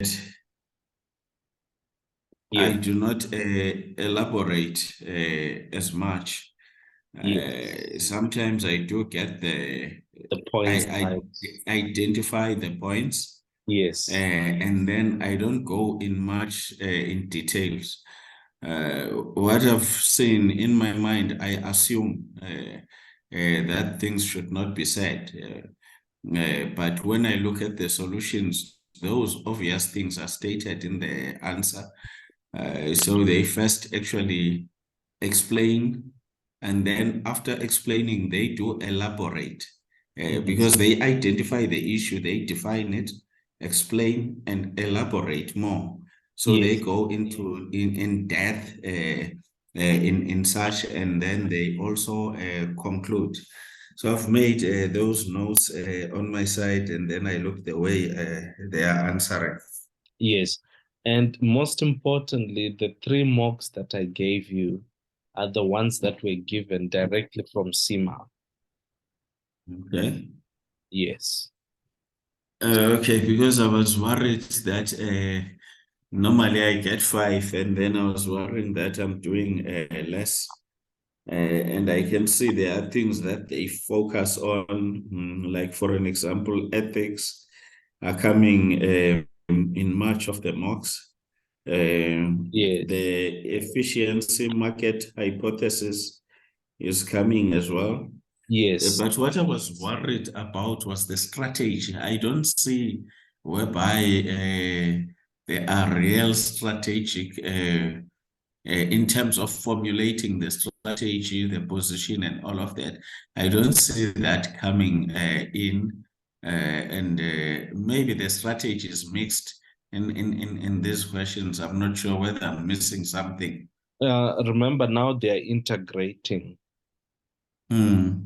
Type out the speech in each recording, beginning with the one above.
I Yes. do not elaborate as much. Yes. Sometimes I do get The points, I right? identify the points, Yes. and then I don't go in much in details. What I've seen in my mind, I assume that things should not be said. But when I look at the solutions, those obvious things are stated in the answer. So they first actually explain, and then after explaining, they do elaborate Yes. because they identify the issue, they define it, explain, and elaborate more. So they Yes. go into in depth in such, and then they also conclude. So I've made those notes on my side, and then I look the way they are answering. Yes. And most importantly, the three mocks that I gave you are the ones that were given directly from CIMA. Okay. Yes. Okay, because I was worried that normally I get 5, and then I was worrying that I'm doing less. And I can see there are things that they focus on, like for an example, ethics are coming in much of the mocks. Yes. The efficiency market hypothesis is coming as well. Yes. But what I was worried about was the strategy. I don't see whereby there are real strategic in terms of formulating the strategy, the position, and all of that. I don't see that coming in, and maybe the strategy is mixed in these questions. I'm not sure whether I'm missing something. Remember now they're integrating. Hmm.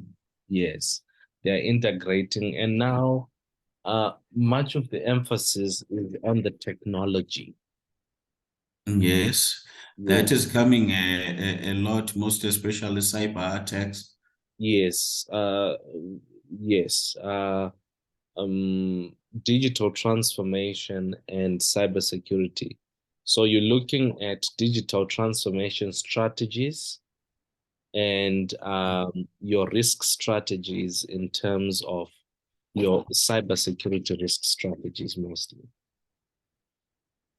Yes. They're integrating. And now much of the emphasis is on the technology. Yes, Yes. that is coming a lot, most especially cyber attacks. Yes. Yes. Digital transformation and cybersecurity. So you're looking at digital transformation strategies and your risk strategies in terms of your cybersecurity risk strategies mostly.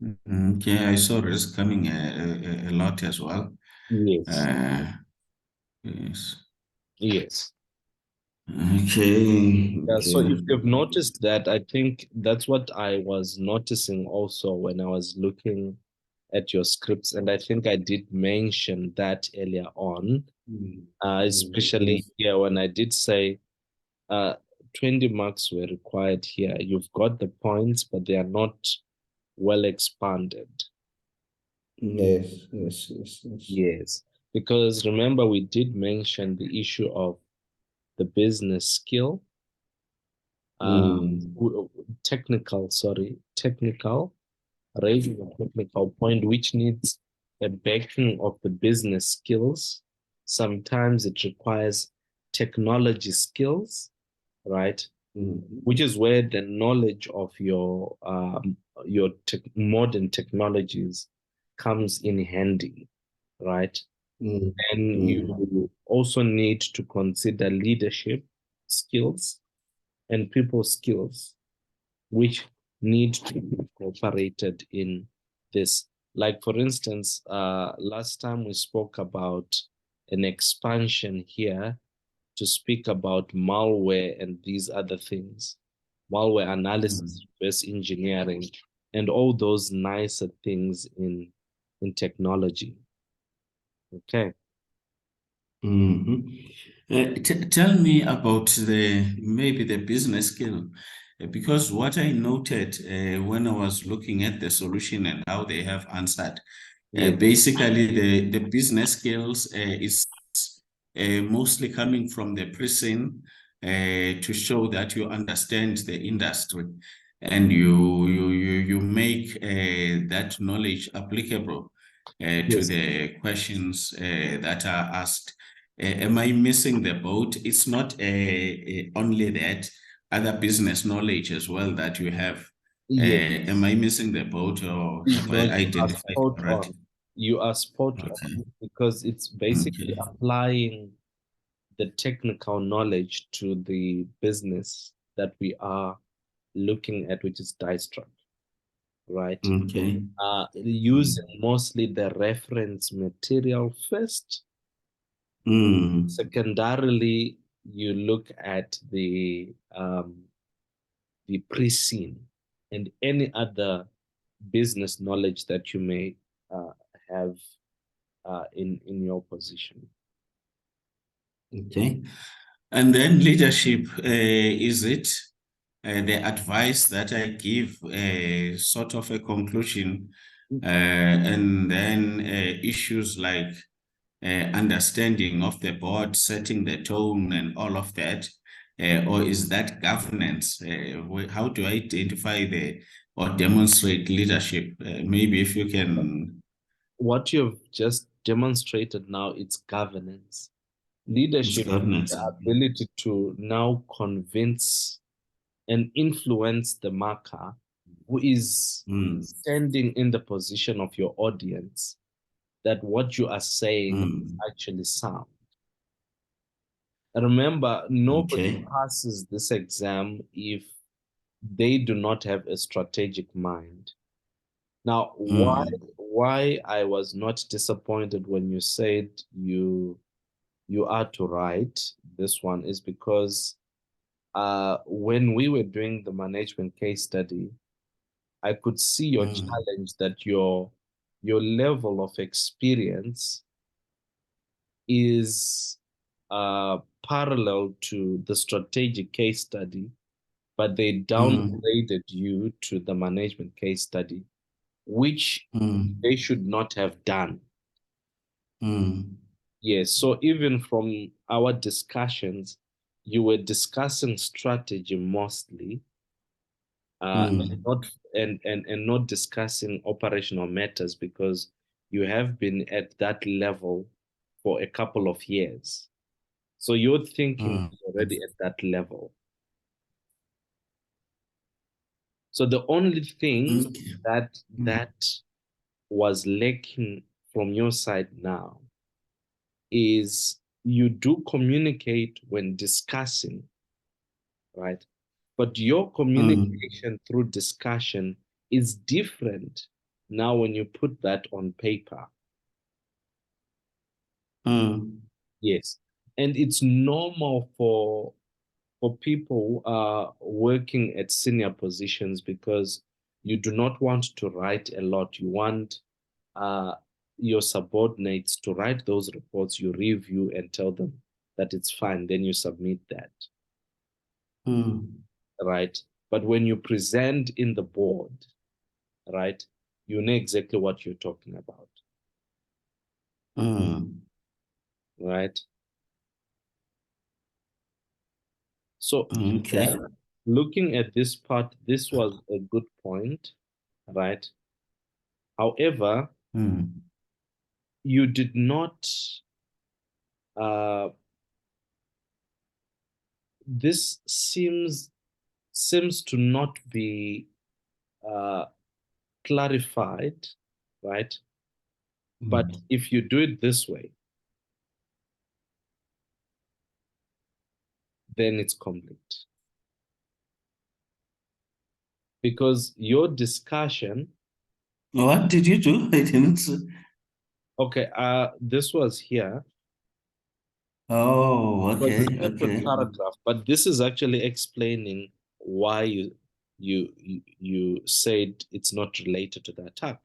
Okay, I saw risk coming a lot as well. Yes. Uh, yes. Yes. Okay, So okay. if you've noticed that, I think that's what I was noticing also when I was looking at your scripts. And I think I did mention that earlier on, especially Yes. here when I did say uh, 20 marks were required here. You've got the points, but they are not well expanded. Yes, yes, yes, yes. Yes. Because remember, we did mention the issue of the business skill, uh, Mm. technical, raising a technical point which needs a backing of the business skills. Sometimes it requires technology skills, right? Mm. Which is where the knowledge of your modern technologies comes in handy, right? Mm. And Mm. you also need to consider leadership skills and people skills, which need to be incorporated in this. Like, for instance, last time we spoke about an expansion here to speak about malware and these other things, malware analysis, Mm. reverse engineering, and all those nicer things in technology. Okay. Mhm. Tell me about the maybe the business skill, because what I noted when I was looking at the solution and how they have answered, Yeah. basically the business skills is mostly coming from the person to show that you understand the industry, and you make that knowledge applicable to Yes. the questions that are asked. Am I missing the boat? It's not only that, other business knowledge as well that you have. Yes. Am I missing the boat or have No, I you are identified spot on. correctly? You are spot Okay. on because it's basically Okay. applying the technical knowledge to the business that we are looking at, which is die struck, right? Okay. Using mostly the reference material first. Mm. Secondarily, you look at the pre-scene and any other business knowledge that you may uh, have in your position. Okay. And then leadership, is it the advice that I give, sort of a conclusion, and then issues like understanding of the board, setting the tone and all of that, or is that governance? How to identify the or demonstrate leadership? Maybe if you can. What you've just demonstrated now, it's governance. It's Leadership is governance. the ability to now convince and influence the marker who is Mm, standing in the position of your audience that what you are saying is mm, actually sound. Remember, nobody okay. passes this exam if they do not have a strategic mind. Now, Mm, why I was not disappointed when you said you are to write this one is because when we were doing the management case study, I could see your mm, challenge that your level of experience is parallel to the strategic case study, but they mm, downgraded you to the management case study, which mm, they should not have done. mm, Yes, so even from our discussions, you were discussing strategy mostly, and mm, not discussing operational matters because you have been at that level for a couple of years. So your thinking mm. is already at that level. So the only thing Okay. that was lacking from your side now is you do communicate when discussing, right? But your Mm, communication through discussion is different now when you put that on paper. mm, Yes. And it's normal for people who are working at senior positions because you do not want to write a lot. You want uh, your subordinates to write those reports, you review and tell them that it's fine, then you submit that, mm, right? But when you present in the board, right, you know exactly what you're talking about, mm. right? So Okay. looking at this part, this was a good point, right? However, Mm, you did not, uh, this seems to not be uh, clarified, right? But mm, if you do it this way, then it's complete. Because your discussion, what did you do? I didn't. okay, this was here, Oh, was a okay, separate okay. paragraph, but this is actually explaining why you said it's not related to the attack.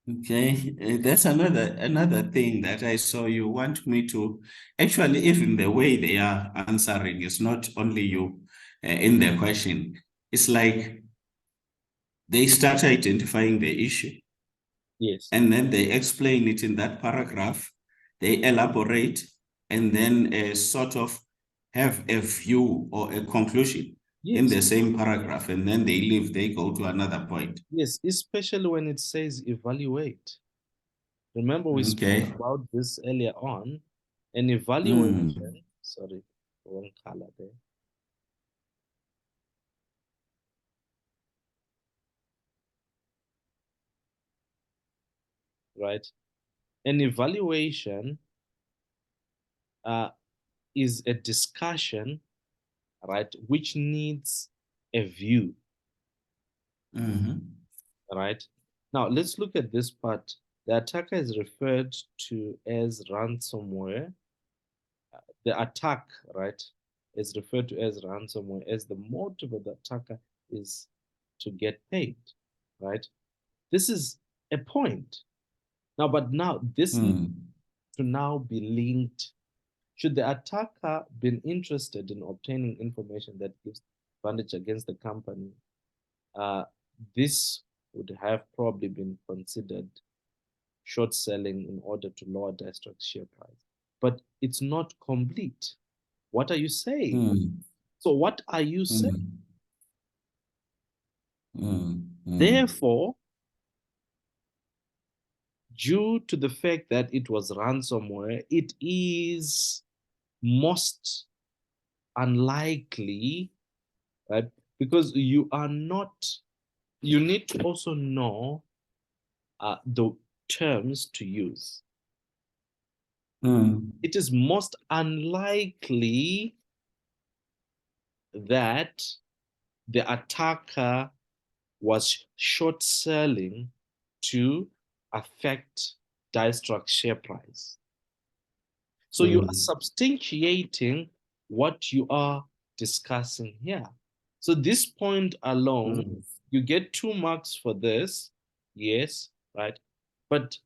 Okay, that's another thing that I saw. You want me to actually, even the way they are answering is not only you in the question. It's like they start identifying the issue Yes, and then they explain it in that paragraph. They elaborate and then sort of have a view or a conclusion in yes, the same paragraph, and then they leave. They go to another point. yes, especially when it says evaluate. Remember, we spoke Okay. about this earlier on. An Mm, evaluation, sorry, wrong color there. right? An evaluation is a discussion, right, which needs a view, right? Now, let's look at this part. The attacker is referred to as ransomware. The attack, right, is referred to as ransomware as the motive of the attacker is to get paid, right? This is a point. Now, but now this needs to now be linked. Should the attacker been interested in obtaining information that gives advantage against the company, this would have probably been considered short selling in order to lower Distract's share price. But it's not complete. What are you saying? So what are you saying? Therefore, due to the fact that it was ransomware, it is most unlikely, right? Because you need to also know the terms to use. It is most unlikely that the attacker was short selling to affect Distract's share price. So you are substantiating what you are discussing here. So this point alone, you get 2 marks for this, yes, right? But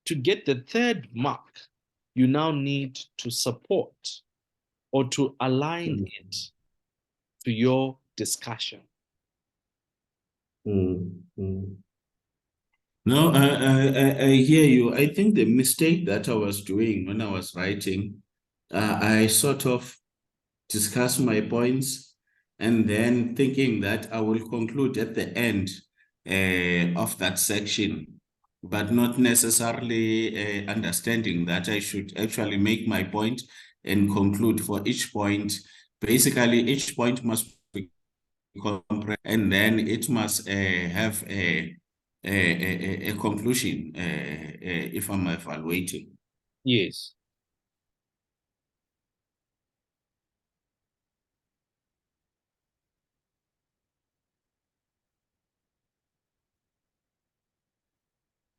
to get the 3rd mark, you now need to support or to align it to your discussion. No, I hear you. I think the mistake that I was doing when I was writing, I sort of discuss my points and then thinking that I will conclude at the end of that section, but not necessarily understanding that I should actually make my point and conclude for each point. Basically, each point must be compressed and then it must have a conclusion if I'm evaluating. Yes.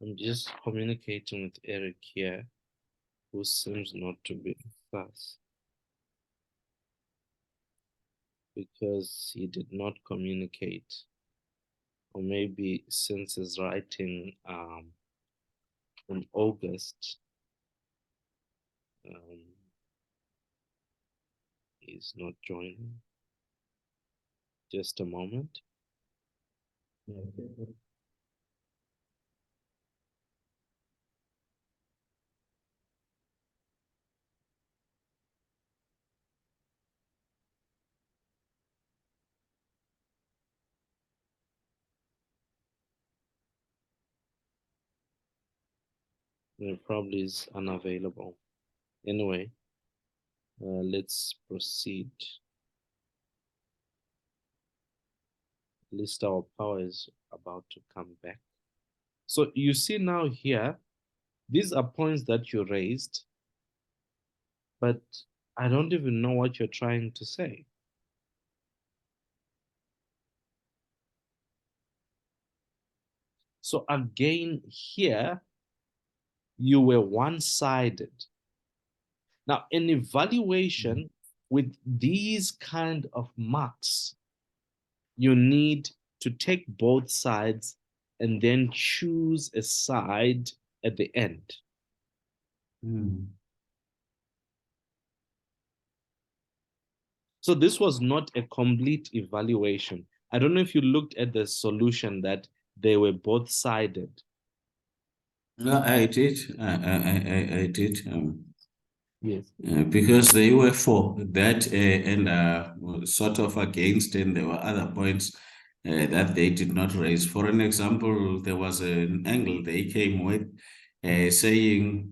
I'm just communicating with Eric here, who seems not to be in class because he did not communicate, or maybe since his writing in August, he's not joining. Just a moment. Okay. It probably is unavailable. Anyway, let's proceed. At least our power is about to come back. So you see now here, these are points that you raised, but I don't even know what you're trying to say. So again, here, you were one-sided. Now, an evaluation with these kind of marks, you need to take both sides and then choose a side at the end. So this was not a complete evaluation. I don't know if you looked at the solution that they were both sided. No, I did. I did. Yes. Because they were for that and sort of against, and there were other points that they did not raise. For an example, there was an angle they came with saying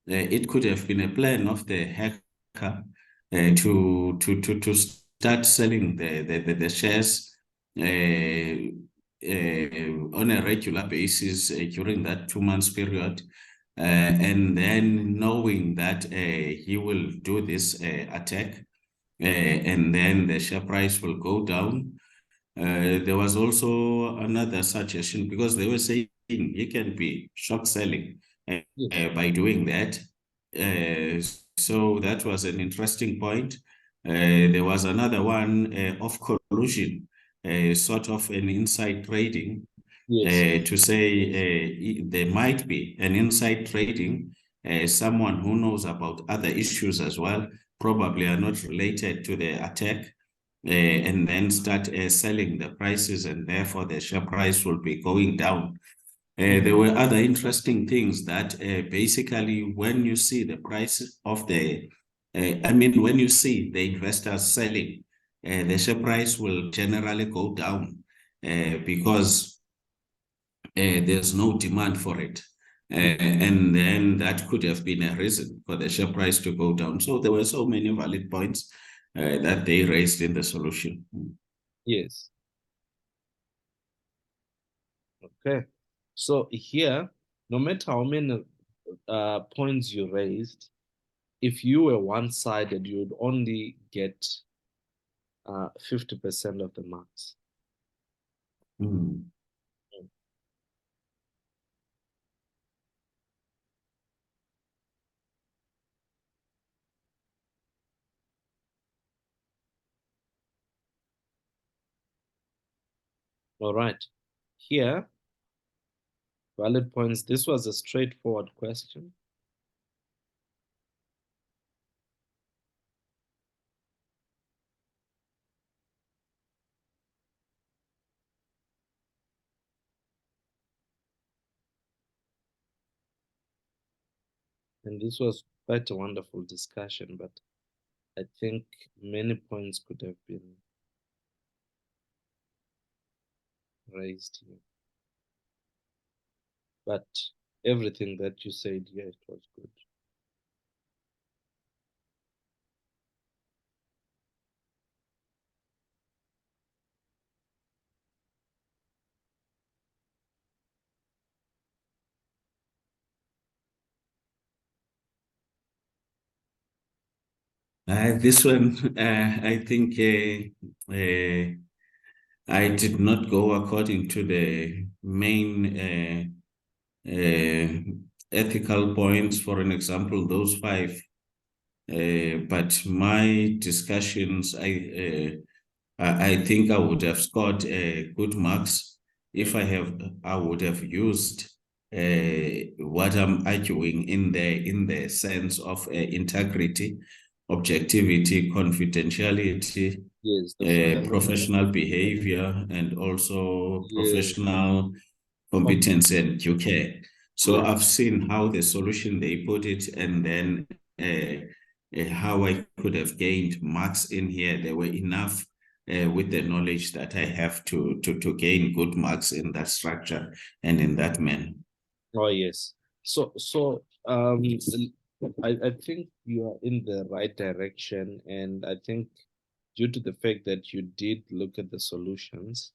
it could have been a plan of the hacker to start selling the shares on a regular basis during that 2 months period. And then knowing that he will do this attack, and then the share price will go down. There was also another suggestion, because they were saying he can be short selling Yes. by doing that. So that was an interesting point. There was another one of collusion, sort of an inside trading, Yes. to say there might be an inside trading, someone who knows about other issues as well, probably are not related to the attack, and then start selling the prices, and therefore the share price will be going down. There were other interesting things that basically, when you see the price of when you see the investors selling, the share price will generally go down because there's no demand for it. And then that could have been a reason for the share price to go down. So there were so many valid points that they raised in the solution. Yes. Okay. So here, no matter how many points you raised, if you were one-sided, you would only get 50% of the marks. Mm. All right. Here, valid points. This was a straightforward question. And this was quite a wonderful discussion, but I think many points could have been raised here. But everything that you said here, it was good. This one, I think I did not go according to the main ethical points, for an example, those 5. But my discussions, I think I would have scored good marks if I would have used what I'm arguing in the sense of integrity, objectivity, confidentiality, Yes, the professional behavior, and also yes, professional competence and due care. So yes. I've seen how the solution they put it, and then how I could have gained marks in here. There were enough with the knowledge that I have to gain good marks in that structure and in that manner. Oh, yes. So I think you are in the right direction, and I think due to the fact that you did look at the solutions,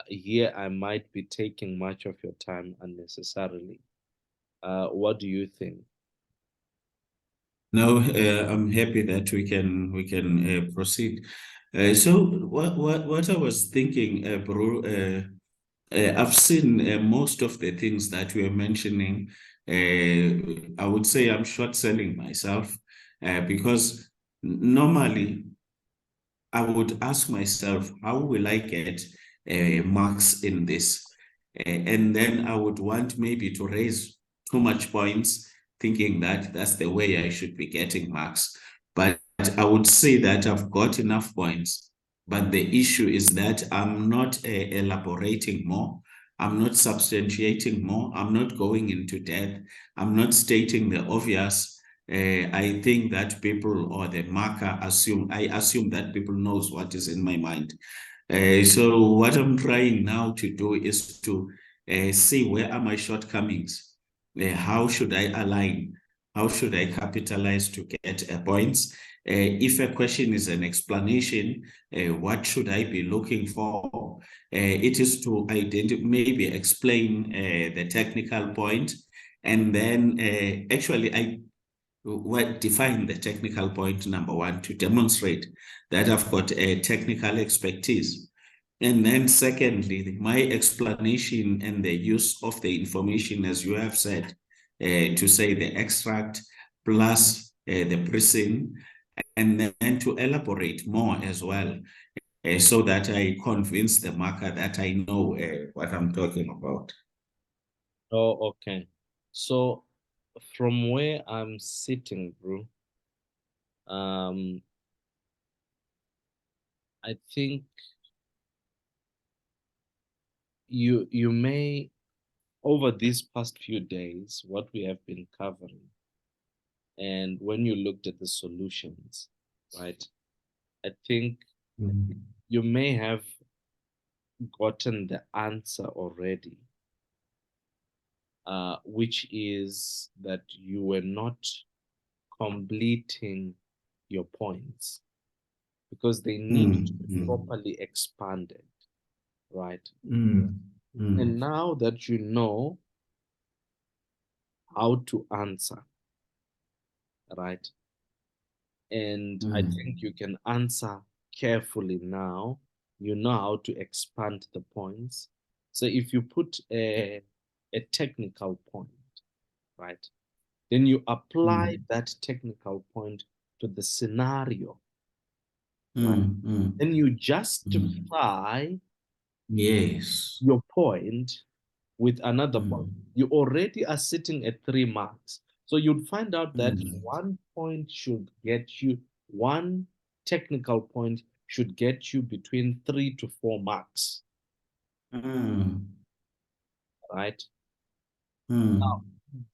here I might be taking much of your time unnecessarily. What do you think? Now I'm happy that we can proceed. So what I was thinking, Bro, I've seen most of the things that we are mentioning. I would say I'm short selling myself because normally I would ask myself, how will I get marks in this? And then I would want maybe to raise too much points, thinking that that's the way I should be getting marks. But I would say that I've got enough points. But the issue is that I'm not elaborating more. I'm not substantiating more. I'm not going into depth. I'm not stating the obvious. I think that people or the marker I assume that people knows what is in my mind. So what I'm trying now to do is to see where are my shortcomings. How should I align? How should I capitalize to get points? If a question is an explanation, what should I be looking for? It is to identify, maybe explain the technical point, and then actually I define the technical point number one to demonstrate that I've got a technical expertise. And then secondly, my explanation and the use of the information, as you have said, to say the extract plus the pricing, and then to elaborate more as well, so that I convince the marker that I know what I'm talking about. Oh, okay. So from where I'm sitting, bro, I think you may, over these past few days, what we have been covering, and when you looked at the solutions, right? I think you may have gotten the answer already, which is that you were not completing your points because they need to be properly expanded, right? And now that you know how to answer, right? And I think you can answer carefully now. You know how to expand the points. So if you put a technical point, right, then you apply that technical point to the scenario, right? Then you justify Yes. your point with another point. You already are sitting at 3 marks. So you'd find out that one point should get you, one technical point should get you between 3 to 4 marks, right? Now,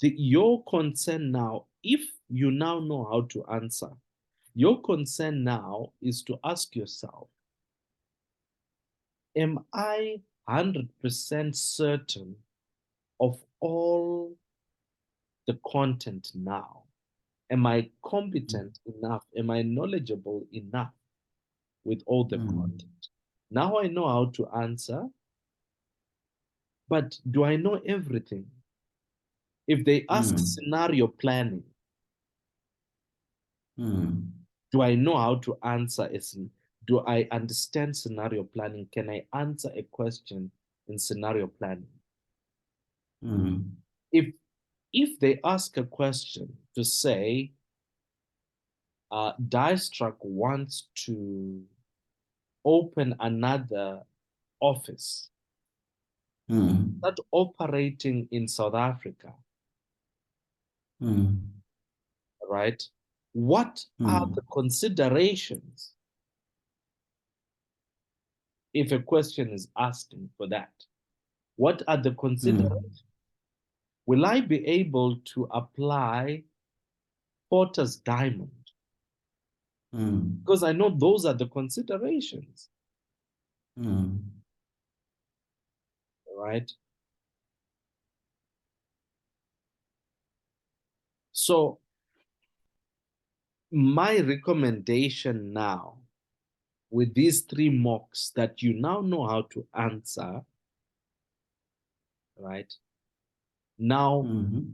your concern now, if you now know how to answer, your concern now is to ask yourself, am I 100% certain of all the content now? Am I competent enough? Am I knowledgeable enough with all the content? Now I know how to answer, but do I know everything? If they ask scenario planning, do I know how to answer? Do I understand scenario planning? Can I answer a question in scenario planning? If they ask a question to say, Dicetrack wants to open another office that operating in South Africa, right? What are the considerations if a question is asking for that? What are the considerations? Will I be able to apply Porter's diamond? Because I know those are the considerations, right? So my recommendation now with these 3 mocks that you now know how to answer, right? Now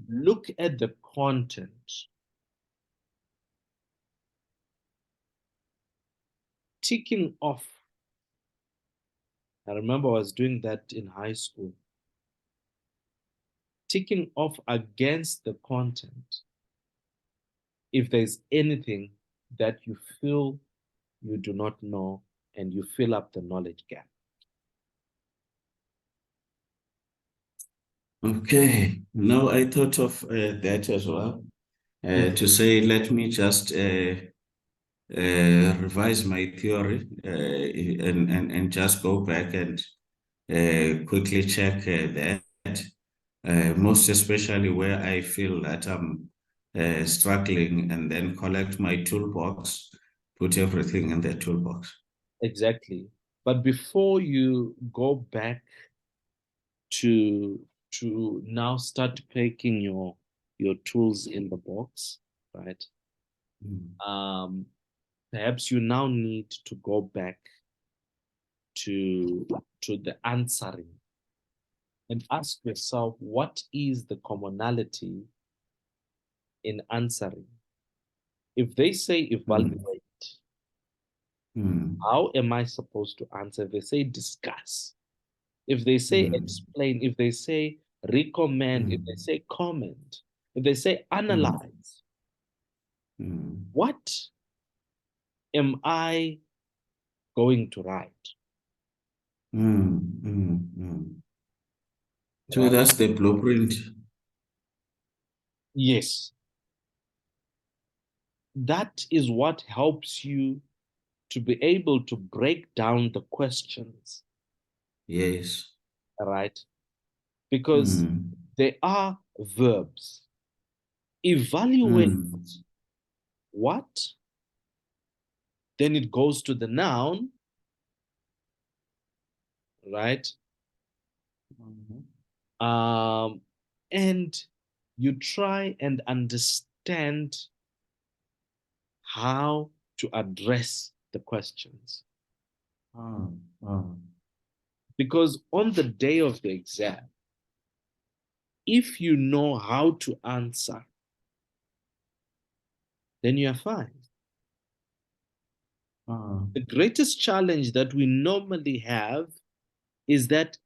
look at the content. Ticking off. I remember I was doing that in high school. Ticking off against the content if there's anything that you feel you do not know and you fill up the knowledge gap. Okay, no, I thought of that as well. To say, let me just revise my theory and just go back and quickly check that, most especially where I feel that I'm struggling, and then collect my toolbox, put everything in the toolbox. Exactly. But before you go back to now start packing your tools in the box, right? perhaps you now need to go back to the answering and ask yourself, what is the commonality in answering? If they say evaluate, how am I supposed to answer? If they say discuss, if they say explain, if they say recommend, if they say comment, if they say analyze, what am I going to write? So that's the blueprint. Yes. That is what helps you to be able to break down the questions. Yes. Right? Because they are verbs. Evaluate what? Then it goes to the noun, right? And you try and understand how to address the questions. Because on the day of the exam, if you know how to answer, then you are fine. The greatest challenge that we normally have is that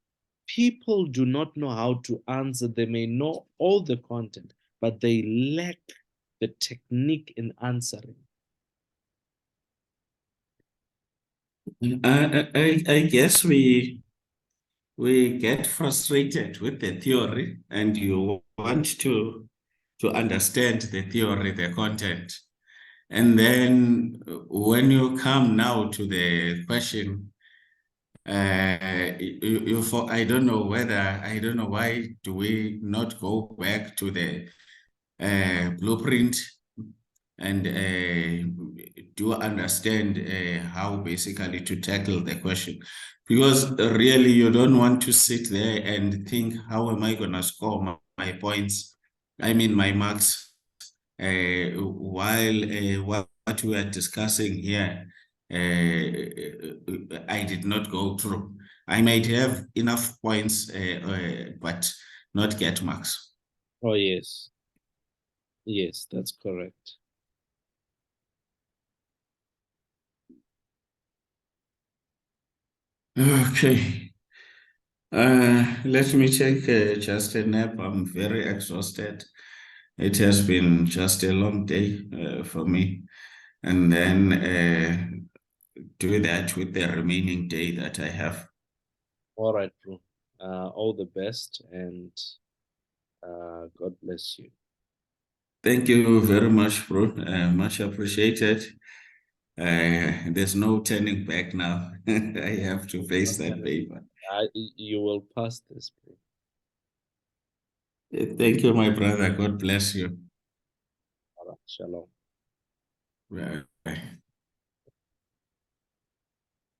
people do not know how to answer. They may know all the content, but they lack the technique in answering. I guess we get frustrated with the theory, and you want to understand the theory, the content. And then when you come now to the question, I don't know why do we not go back to the blueprint and do understand how basically to tackle the question. Because really you don't want to sit there and think, how am I going to score my points? I mean, my marks, while what we are discussing here, I did not go through. I might have enough points, but not get marks. Oh, yes. Yes, that's correct. Okay. Let me take just a nap. I'm very exhausted. It has been just a long day for me. And then do that with the remaining day that I have. All right, bro. All the best, and God bless you. Thank you very much, bro. Much appreciated. There's no turning back now. I have to face that paper. You will pass this, bro. Thank you, my brother. God bless you. All right, shalom. Right.